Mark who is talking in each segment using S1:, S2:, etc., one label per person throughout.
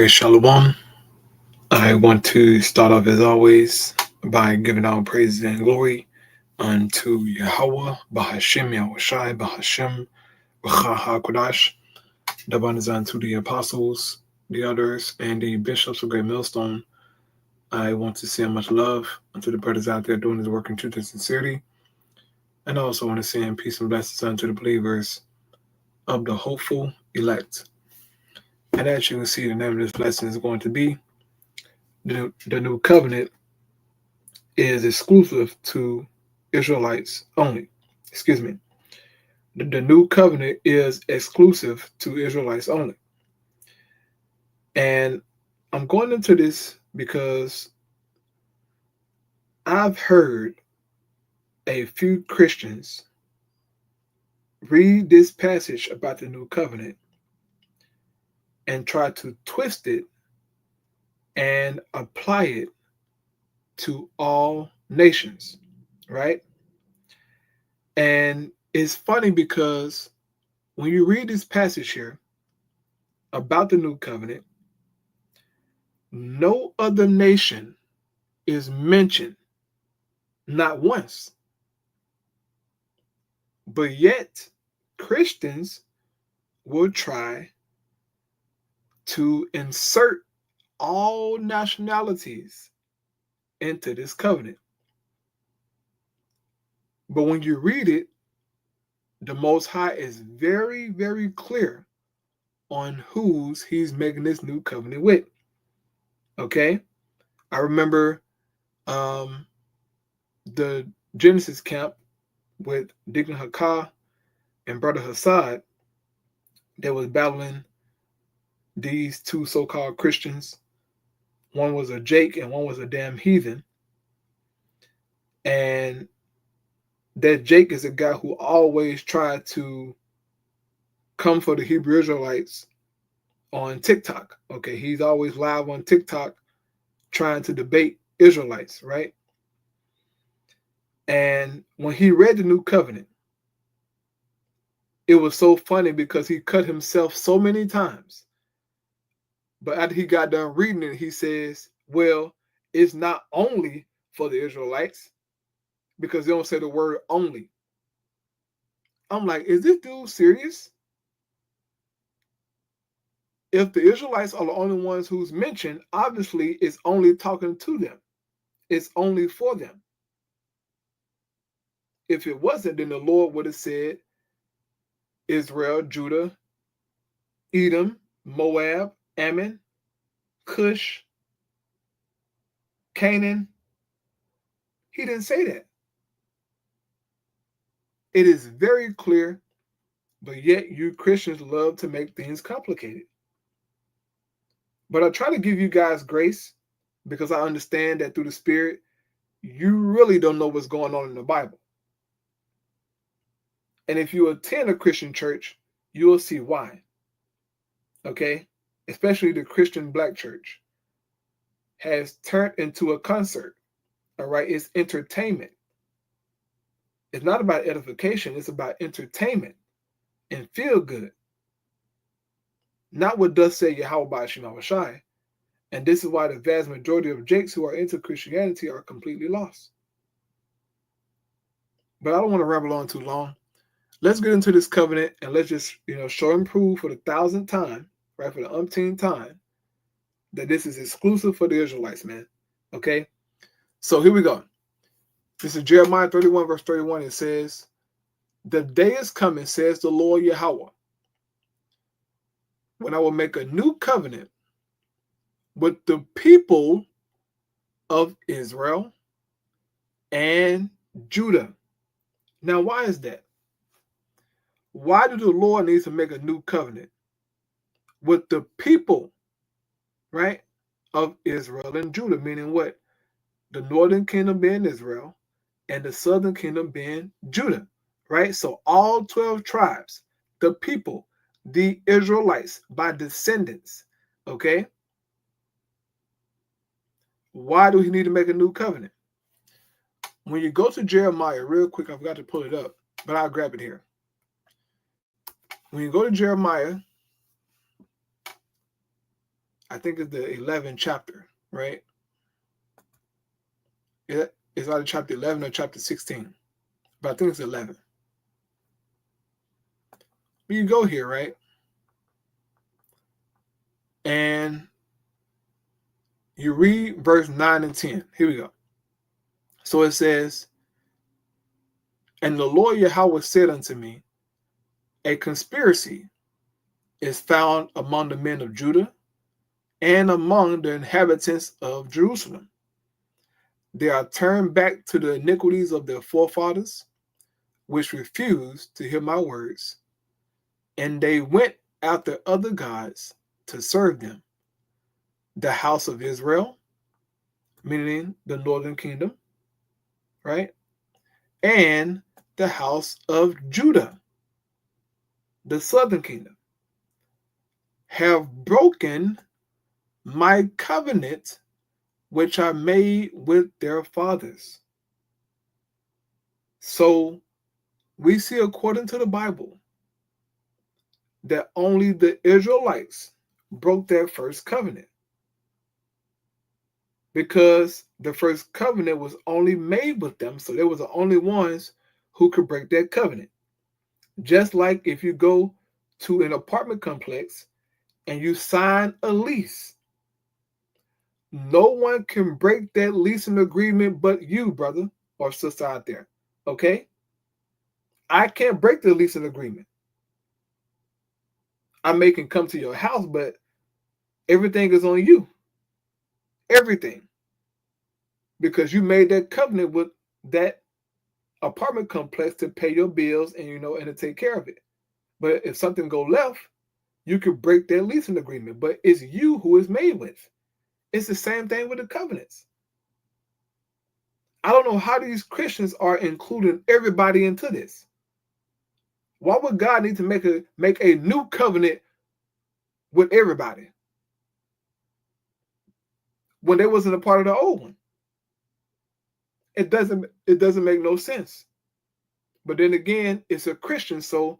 S1: right, Shalom. I want to start off as always by giving all praises and glory unto Yahweh, Bahashem, Yahushai, Bahashem, Bacha HaKodash. Daban is unto the apostles, the elders, and the bishops of Great Millstone. I want to send much love unto the brothers out there doing this work in truth and sincerity. And I also want to send peace and blessings unto the believers of the hopeful elect. And as you can see, the name of this lesson is going to be the new covenant is exclusive to Israelites only. Excuse me. The new covenant is exclusive to Israelites only. And I'm going into this because I've heard a few Christians read this passage about the new covenant and try to twist it and apply it to all nations, right? And it's funny because when you read this passage here about the new covenant, no other nation is mentioned, not once. But yet, Christians will try to insert all nationalities into this covenant. But when you read it, the Most High is very, very clear on whose he's making this new covenant with. Okay? I remember the Genesis camp with Deacon Hakah and Brother Hassad that was battling these two so-called Christians. One was a Jake and one was a damn heathen. And that Jake is a guy who always tried to come for the Hebrew Israelites on TikTok. Okay, he's always live on TikTok trying to debate Israelites, right? And when he read the new covenant, it was so funny because he cut himself so many times. But after he got done reading it, he says, well, it's not only for the Israelites, because they don't say the word only. I'm like, is this dude serious? If the Israelites are the only ones who's mentioned, obviously it's only talking to them. It's only for them. If it wasn't, then the Lord would have said Israel, Judah, Edom, Moab, Ammon, Cush, Canaan. He didn't say that. It is very clear, but yet you Christians love to make things complicated. But I try to give you guys grace because I understand that through the Spirit, you really don't know what's going on in the Bible. And if you attend a Christian church, you'll see why. Okay? Especially the Christian black church has turned into a concert. All right? It's entertainment. It's not about edification. It's about entertainment and feel good. Not what does say Yahweh Ba'ashim Yahushai. And this is why the vast majority of Jakes who are into Christianity are completely lost. But I don't want to ramble on too long. Let's get into this covenant and let's just, show and prove for the 1,000th time, right, for the umpteenth time, that this is exclusive for the Israelites, man. Okay? So here we go. This is Jeremiah 31, verse 31. It says, the day is coming, says the Lord Yahweh, when I will make a new covenant with the people of Israel and Judah. Now, why is that? Why do the Lord need to make a new covenant with the people, right, of Israel and Judah? Meaning what? The northern kingdom being Israel and the southern kingdom being Judah, right? So all 12 tribes, the people, the Israelites by descendants, okay? Why do he need to make a new covenant? When you go to Jeremiah, real quick, I forgot to pull it up, but I'll grab it here. When you go to Jeremiah I think it's the 11th chapter, right? It's either chapter 11 or chapter 16, but I think it's 11. But you go here, right? And you read verse 9 and 10. Here we go. So it says, and the Lord Yahweh said unto me, a conspiracy is found among the men of Judah and among the inhabitants of Jerusalem. They are turned back to the iniquities of their forefathers, which refused to hear my words, and they went after other gods to serve them. The house of Israel, meaning the northern kingdom, right? And the house of Judah, the southern kingdom, have broken my covenant which I made with their fathers. So we see, according to the Bible, that only the Israelites broke their first covenant, because the first covenant was only made with them, so they were the only ones who could break that covenant. Just like if you go to an apartment complex and you sign a lease, no one can break that leasing agreement but you, brother or sister out there, okay? I can't break the leasing agreement. I may can come to your house, but everything is on you. Everything. Because you made that covenant with that apartment complex to pay your bills and and to take care of it. But if something go left, you could break that leasing agreement. But it's you who is made with. It's the same thing with the covenants. I don't know how these Christians are including everybody into this. Why would God need to make a new covenant with everybody when they wasn't a part of the old one? It doesn't make no sense. But then again, it's a Christian, so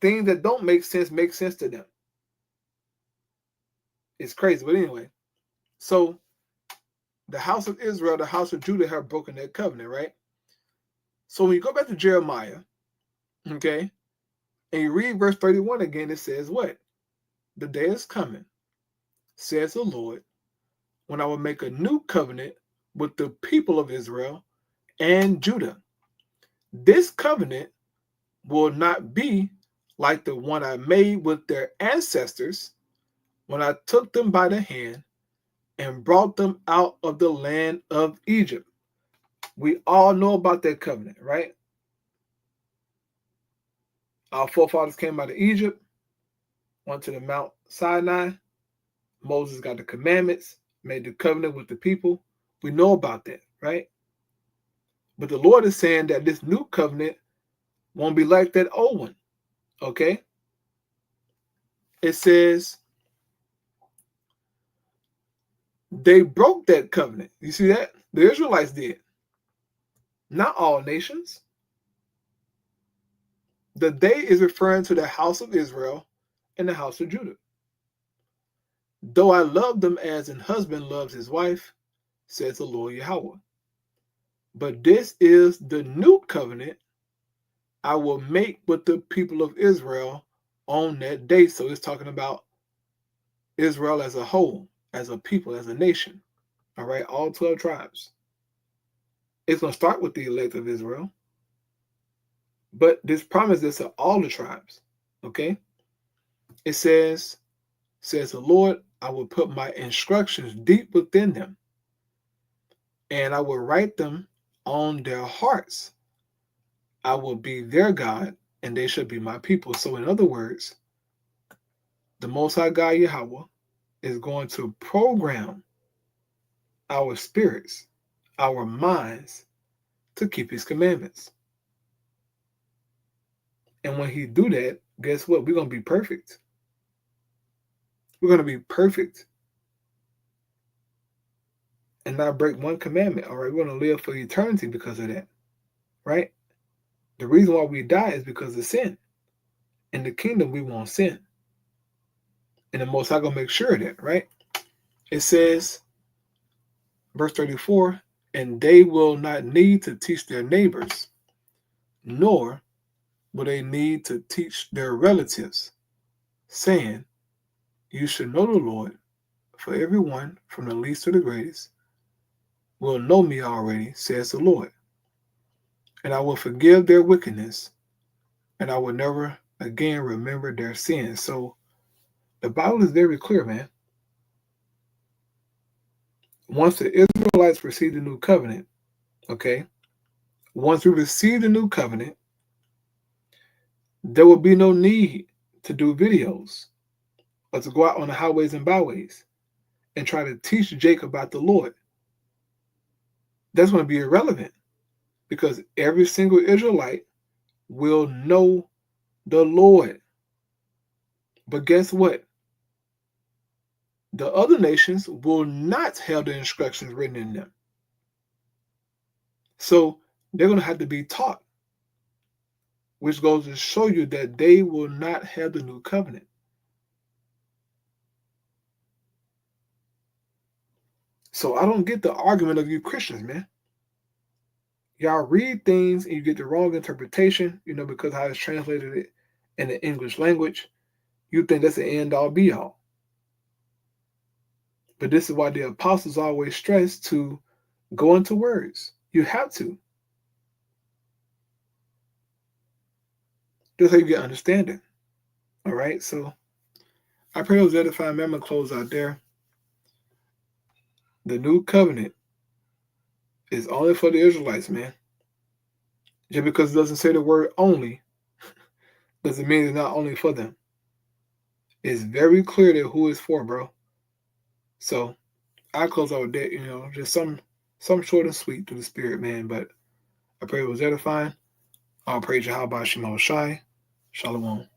S1: things that don't make sense to them. It's crazy. But anyway, so the house of Israel, the house of Judah have broken their covenant, right? So when you go back to Jeremiah, okay, and you read verse 31 again, it says what? The day is coming, says the Lord, when I will make a new covenant with the people of Israel and Judah. This covenant will not be like the one I made with their ancestors when I took them by the hand and brought them out of the land of Egypt. We all know about that covenant, right? Our forefathers came out of Egypt, went to the Mount Sinai. Moses got the commandments, made the covenant with the people. We know about that, right? But the Lord is saying that this new covenant won't be like that old one, okay? It says they broke that covenant. You see that? The Israelites did. Not all nations. The they is referring to the house of Israel and the house of Judah. Though I love them as an husband loves his wife, says the Lord Yahweh. But this is the new covenant I will make with the people of Israel on that day. So it's talking about Israel as a whole, as a people, as a nation. All right, all 12 tribes. It's going to start with the elect of Israel. But this promise is to all the tribes. Okay? It says the Lord, I will put my instructions deep within them, and I will write them on their hearts. I will be their God, and they shall be my people. So in other words, the Most High God Yahweh is going to program our spirits, our minds, to keep his commandments. And when he do that, guess what? We're going to be perfect. We're going to be perfect and not break one commandment. All right, we're going to live for eternity because of that, right? The reason why we die is because of sin. In the kingdom, we won't sin. And the Most High gonna make sure of that, right? It says, verse 34, and they will not need to teach their neighbors, nor will they need to teach their relatives, saying, you should know the Lord, for everyone, from the least to the greatest, will know me already, says the Lord. And I will forgive their wickedness, and I will never again remember their sins. So the Bible is very clear, man. Once the Israelites receive the new covenant, okay, once we receive the new covenant, there will be no need to do videos or to go out on the highways and byways and try to teach Jacob about the Lord. That's going to be irrelevant because every single Israelite will know the Lord. But guess what? The other nations will not have the instructions written in them. So they're going to have to be taught, which goes to show you that they will not have the new covenant. So I don't get the argument of you Christians, man. Y'all read things and you get the wrong interpretation, because how it's translated it in the English language. You think that's the end all be all. But this is why the apostles always stress to go into words. You have to. That's how you get understanding. All right, so I pray those edifying men close out there. The new covenant is only for the Israelites, man. Just because it doesn't say the word only doesn't mean it's not only for them. It's very clear that who it's for, bro. So I close out with that, just some short and sweet to the spirit, man. But I pray it was edifying. I'll praise Yahweh Shai. Shalom.